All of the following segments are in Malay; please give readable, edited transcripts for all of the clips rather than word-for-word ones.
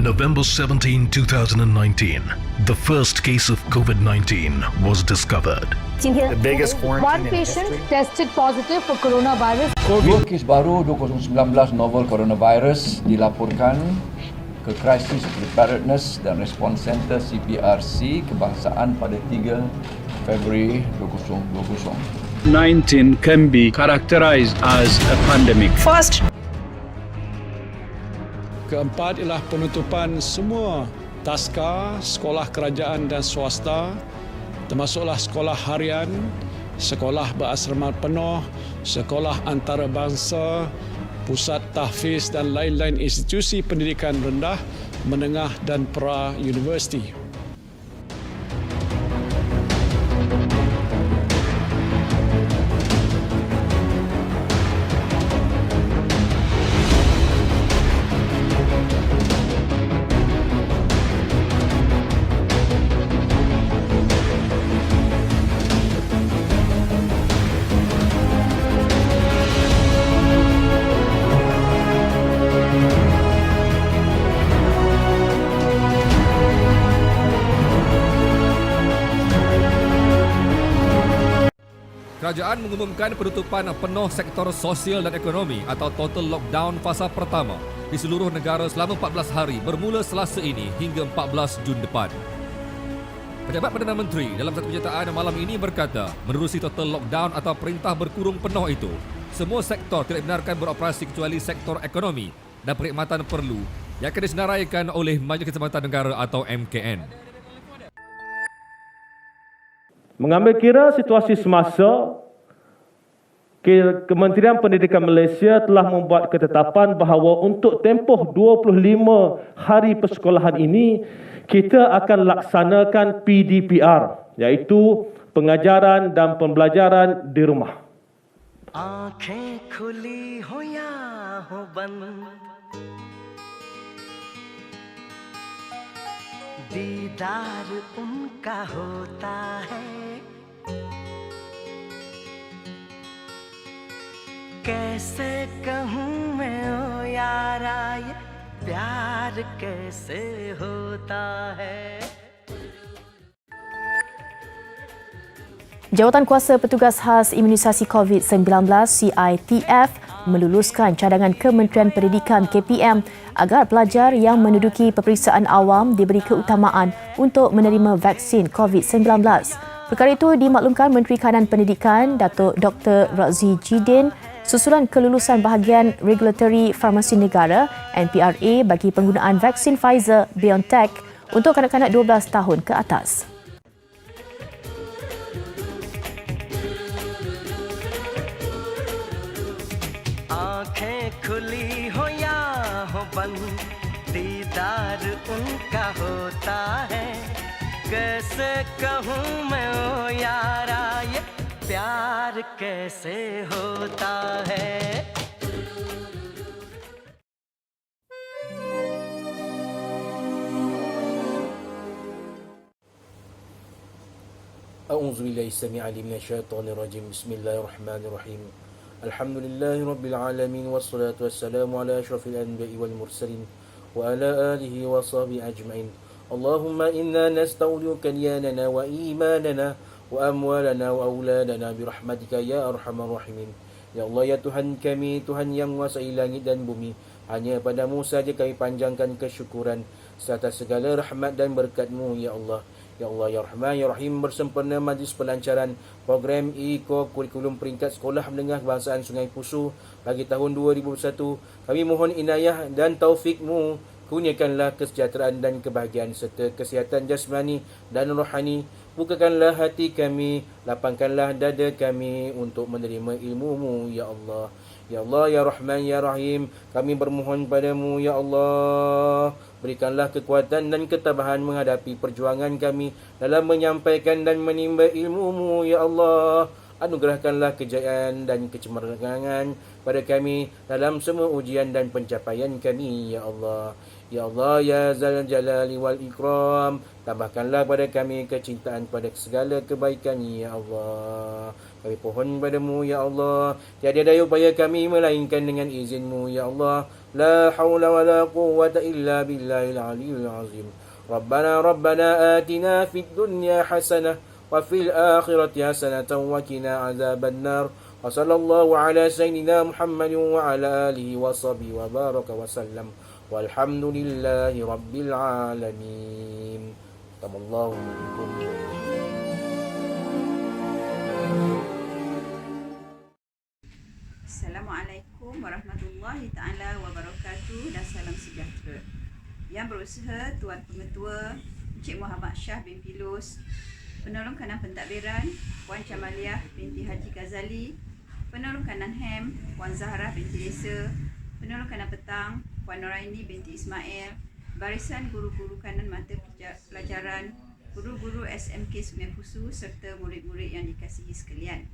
November 17, 2019, the first case of COVID-19 was discovered. The biggest One quarantine in patient history. tested positive for coronavirus. Dua kes baru 2019 novel coronavirus dilaporkan ke Crisis Preparedness dan Response Center CPRC Kebangsaan pada 3 Februari 2020. 19 can be characterized as a pandemic. First, keempat ialah penutupan semua taska, sekolah kerajaan dan swasta, termasuklah sekolah harian, sekolah berasrama penuh, sekolah antarabangsa, pusat tahfiz dan lain-lain institusi pendidikan rendah, menengah dan pra-universiti. Kerajaan mengumumkan penutupan penuh sektor sosial dan ekonomi atau total lockdown fasa pertama di seluruh negara selama 14 hari bermula Selasa ini hingga 14 Jun depan. Pejabat Perdana Menteri dalam satu pernyataan malam ini berkata, menerusi total lockdown atau perintah berkurung penuh itu, semua sektor tidak dibenarkan beroperasi kecuali sektor ekonomi dan perkhidmatan perlu yang akan disenaraikan oleh Majlis Keselamatan Negara atau MKN. Mengambil kira situasi semasa, Kementerian Pendidikan Malaysia telah membuat ketetapan bahawa untuk tempoh 25 hari persekolahan ini, kita akan laksanakan PDPR, iaitu pengajaran dan pembelajaran di rumah. आँखें खुली हो या हो बंद, दीदार उनका होता है, कैसे कहूँ मैं ओ यारा ये प्यार कैसे होता है. Jawatan Kuasa Petugas Khas Imunisasi COVID-19 CITF meluluskan cadangan Kementerian Pendidikan KPM agar pelajar yang menduduki peperiksaan awam diberi keutamaan untuk menerima vaksin COVID-19. Perkara itu dimaklumkan Menteri Kanan Pendidikan Datuk Dr. Razzie Jidin susulan kelulusan bahagian Regulatory Farmasi Negara NPRA bagi penggunaan vaksin Pfizer-BioNTech untuk kanak-kanak 12 tahun ke atas. आँखें खुली हो या हो बंद, दीदार उनका होता है, कैसे कहूँ मैं ओ यारा ये प्यार कैसे होता है. أعوذ بالله السميع العليم من الشيطان الرجيم. بسم الله الرحمن الرحيم. الحمد لله رب العالمين والصلاة والسلام على أشرف الأنبياء والمرسلين وعلى آله وصحبه أجمعين. اللهم إنا نستودعك دياننا وإيماننا وأموالنا وأولادنا برحمتك يا أرحم الراحمين. Ya Allah, ya Tuhan kami, Tuhan yang menguasai langit dan bumi, hanya padamu saja kami panjangkan kesyukuran serta segala rahmat dan berkat-Mu, ya Allah. Ya Allah, ya Rahman, ya Rahim, bersempena majlis pelancaran program kurikulum peringkat sekolah menengah kebangsaan Sungai Pusu bagi tahun 2021. Kami mohon inayah dan taufik-Mu, kurniakanlah kesejahteraan dan kebahagiaan serta kesihatan jasmani dan rohani. Bukakanlah hati kami, lapangkanlah dada kami untuk menerima ilmu-Mu, ya Allah. Ya Allah, ya Rahman, ya Rahim, kami bermohon padamu, ya Allah. Berikanlah kekuatan dan ketabahan menghadapi perjuangan kami dalam menyampaikan dan menimba ilmu-Mu, ya Allah. Anugerahkanlah kejayaan dan kecemerlangan pada kami dalam semua ujian dan pencapaian kami, ya Allah. Ya Allah, ya Zal Jalali wal Ikram, tambahkanlah pada kami kecintaan pada segala kebaikan-Nya, ya Allah. Kami pohon padamu, ya Allah, tiada daya upaya kami melainkan dengan izin-Mu, ya Allah. La haula wa la quwwata illa billahil aliyyil azim. Rabbana atina fid dunya hasanah wa fil akhirati hasanatan wa qina azaban nar. Wa sallallahu ala sayyidina Muhammadin wa ala alihi wa sahbihi wa baraka wa sallam. Walhamdulillahi rabbil alamin. Tamallahu minkum. Assalamualaikum warahmatullahi taala wabarakatuh dan salam sejahtera. Yang berusaha Tuan Pengetua Encik Muhammad Shah bin Pilus, Penolong Kanan Pentadbiran Puan Camaliah binti Haji Ghazali, Penolong Kanan HEM Puan Zahra binti Desa, Penolong Kanan Petang Puan Noraini binti Ismail, barisan guru-guru kanan mata pelajaran, guru-guru SMK Sungai Pusu serta murid-murid yang dikasihi sekalian.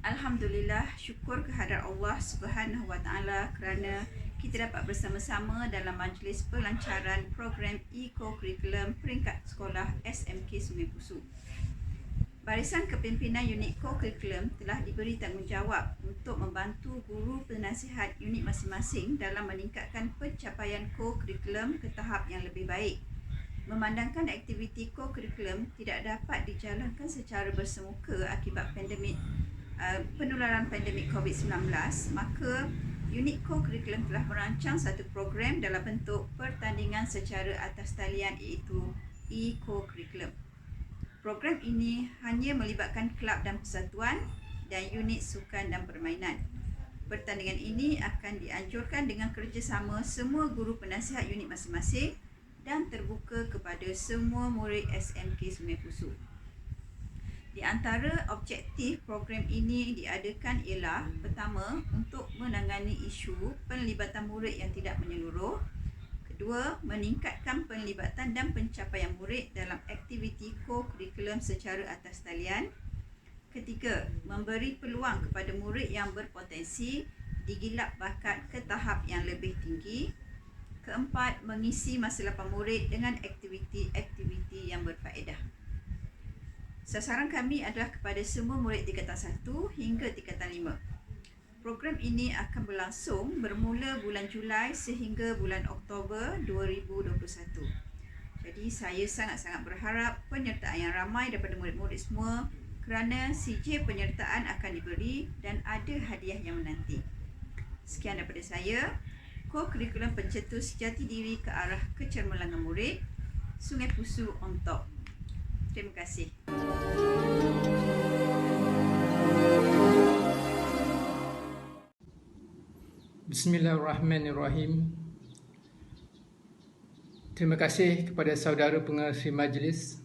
Alhamdulillah, syukur kehadrat Allah Subhanahu Wa Taala kerana kita dapat bersama-sama dalam majlis pelancaran program e-co-curriculum peringkat sekolah SMK Sungai Pusu. Barisan Kepimpinan Unit Co-Curriculum telah diberi tanggungjawab untuk membantu guru penasihat unit masing-masing dalam meningkatkan pencapaian co-curriculum ke tahap yang lebih baik. Memandangkan aktiviti co-curriculum tidak dapat dijalankan secara bersemuka akibat penularan pandemik COVID-19, maka unit co-curriculum telah merancang satu program dalam bentuk pertandingan secara atas talian, iaitu e-co-curriculum. Program ini hanya melibatkan kelab dan persatuan dan unit sukan dan permainan. Pertandingan ini akan dianjurkan dengan kerjasama semua guru penasihat unit masing-masing dan terbuka kepada semua murid SMK Sungai Pusu. Di antara objektif program ini diadakan ialah: pertama, untuk menangani isu penlibatan murid yang tidak menyeluruh; kedua, meningkatkan penlibatan dan pencapaian murid dalam aktiviti co-curriculum secara atas talian; ketiga, memberi peluang kepada murid yang berpotensi digilap bakat ke tahap yang lebih tinggi; keempat, mengisi masa lapang murid dengan aktiviti-aktiviti yang berfaedah. Sasaran kami adalah kepada semua murid tingkatan 1 hingga tingkatan 5. Program ini akan berlangsung bermula bulan Julai sehingga bulan Oktober 2021. Jadi saya sangat-sangat berharap penyertaan yang ramai daripada murid-murid semua kerana CJ penyertaan akan diberi dan ada hadiah yang menanti. Sekian daripada saya. Co-curriculum pencetus jati diri ke arah kecermelangan murid, Sungai Pusu on top. Terima kasih. Bismillahirrahmanirrahim. Terima kasih kepada saudara pengerusi majlis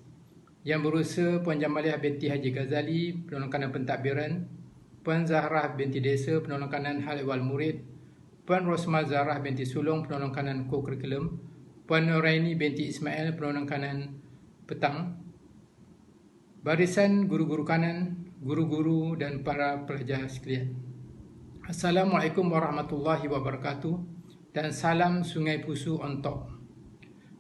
yang berusaha Puan Jamaliah binti Haji Ghazali, Penolong Kanan Pentadbiran, Puan Zahra binti Desa, Penolong Kanan Hal Ehwal Murid, Puan Rosma Zarah binti Sulong, Penolong Kanan Co-Curriculum, Puan Noraini binti Ismail, Penolong Kanan Petang, barisan guru-guru kanan, guru-guru dan para pelajar sekalian. Assalamualaikum warahmatullahi wabarakatuh dan salam Sungai Pusu on top.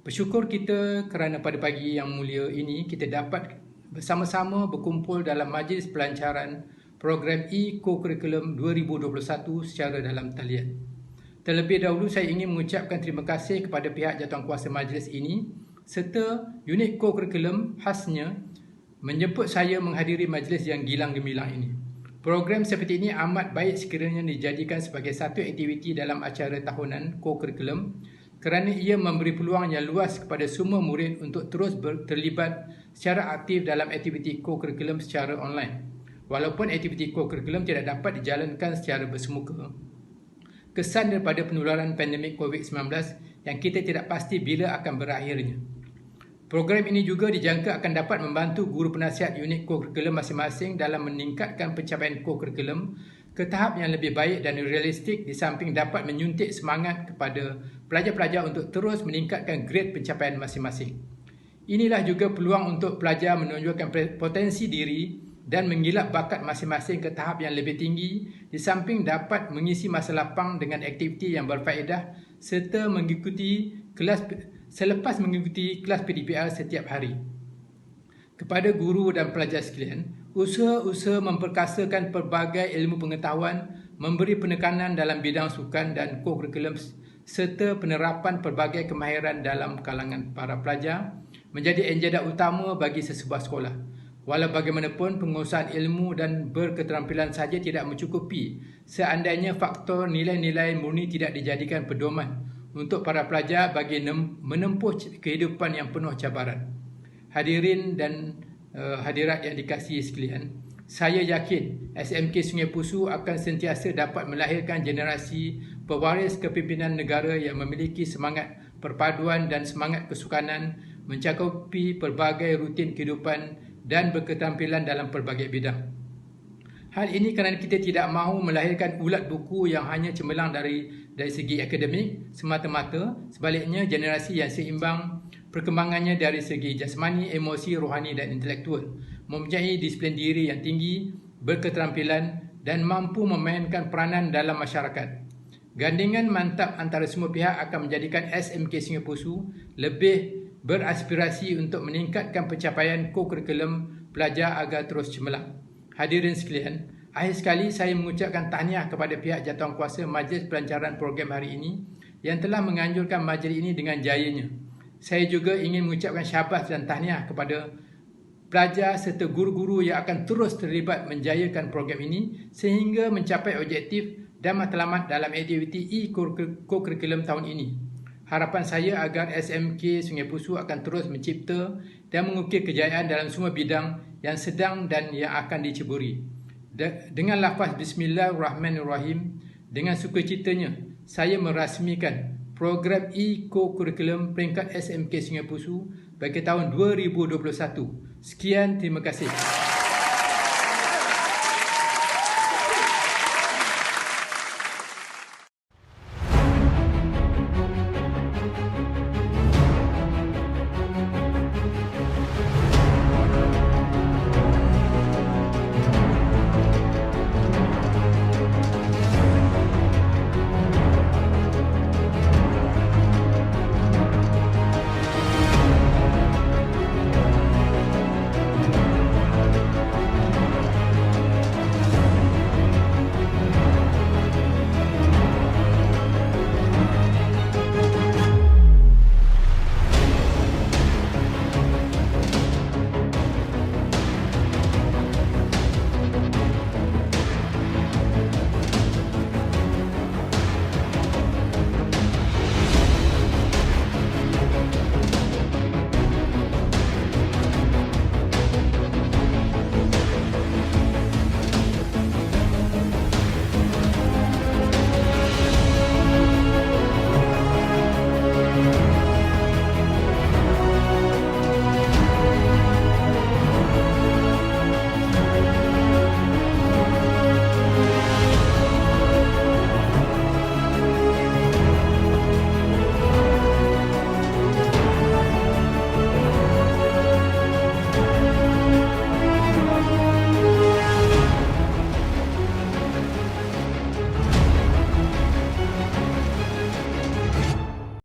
Bersyukur kita kerana pada pagi yang mulia ini kita dapat bersama-sama berkumpul dalam majlis pelancaran program e-co-curriculum 2021 secara dalam talian. Terlebih dahulu saya ingin mengucapkan terima kasih kepada pihak jawatankuasa majlis ini serta unit co-curriculum khasnya menjemput saya menghadiri majlis yang gilang gemilang ini. Program seperti ini amat baik sekiranya dijadikan sebagai satu aktiviti dalam acara tahunan co-curriculum kerana ia memberi peluang yang luas kepada semua murid untuk terus terlibat secara aktif dalam aktiviti co-curriculum secara online. Walaupun aktiviti co-curriculum tidak dapat dijalankan secara bersemuka. Kesan daripada penularan pandemik COVID-19 yang kita tidak pasti bila akan berakhirnya. Program ini juga dijangka akan dapat membantu guru penasihat unit co-curriculum masing-masing dalam meningkatkan pencapaian co-curriculum ke tahap yang lebih baik dan realistik di samping dapat menyuntik semangat kepada pelajar-pelajar untuk terus meningkatkan grade pencapaian masing-masing. Inilah juga peluang untuk pelajar menunjukkan potensi diri dan menggilap bakat masing-masing ke tahap yang lebih tinggi di samping dapat mengisi masa lapang dengan aktiviti yang berfaedah serta selepas mengikuti kelas PDPR setiap hari. Kepada guru dan pelajar sekalian, usaha-usaha memperkasakan pelbagai ilmu pengetahuan, memberi penekanan dalam bidang sukan dan co-curriculum serta penerapan pelbagai kemahiran dalam kalangan para pelajar menjadi anjada utama bagi sesebuah sekolah. Walau bagaimanapun, penguasaan ilmu dan berketerampilan saja tidak mencukupi seandainya faktor nilai-nilai murni tidak dijadikan pedoman untuk para pelajar bagi menempuh kehidupan yang penuh cabaran. Hadirin dan hadirat yang dikasihi sekalian, saya yakin SMK Sungai Pusu akan sentiasa dapat melahirkan generasi pewaris kepimpinan negara yang memiliki semangat perpaduan dan semangat kesukanan mencakupi pelbagai rutin kehidupan dan berketerampilan dalam pelbagai bidang. Hal ini kerana kita tidak mahu melahirkan ulat buku yang hanya cemerlang dari segi akademik semata-mata, sebaliknya generasi yang seimbang perkembangannya dari segi jasmani, emosi, rohani dan intelektual, mempunyai disiplin diri yang tinggi, berketerampilan dan mampu memainkan peranan dalam masyarakat. Gandingan mantap antara semua pihak akan menjadikan SMK Sungai Pusu lebih beraspirasi untuk meningkatkan pencapaian co-curriculum pelajar agar terus cemerlang. Hadirin sekalian, akhir sekali saya mengucapkan tahniah kepada pihak jawatankuasa Majlis Pelancaran program hari ini yang telah menganjurkan majlis ini dengan jayanya. Saya juga ingin mengucapkan syabas dan tahniah kepada pelajar serta guru-guru yang akan terus terlibat menjayakan program ini sehingga mencapai objektif dan matlamat dalam aktiviti co-curriculum tahun ini. Harapan saya agar SMK Sungai Pusu akan terus mencipta dan mengukir kejayaan dalam semua bidang yang sedang dan yang akan diceburi. Dengan lafaz Bismillahirrahmanirrahim, dengan sukacitanya saya merasmikan program e-co-curriculum peringkat SMK Sungai Pusu bagi tahun 2021. Sekian, terima kasih.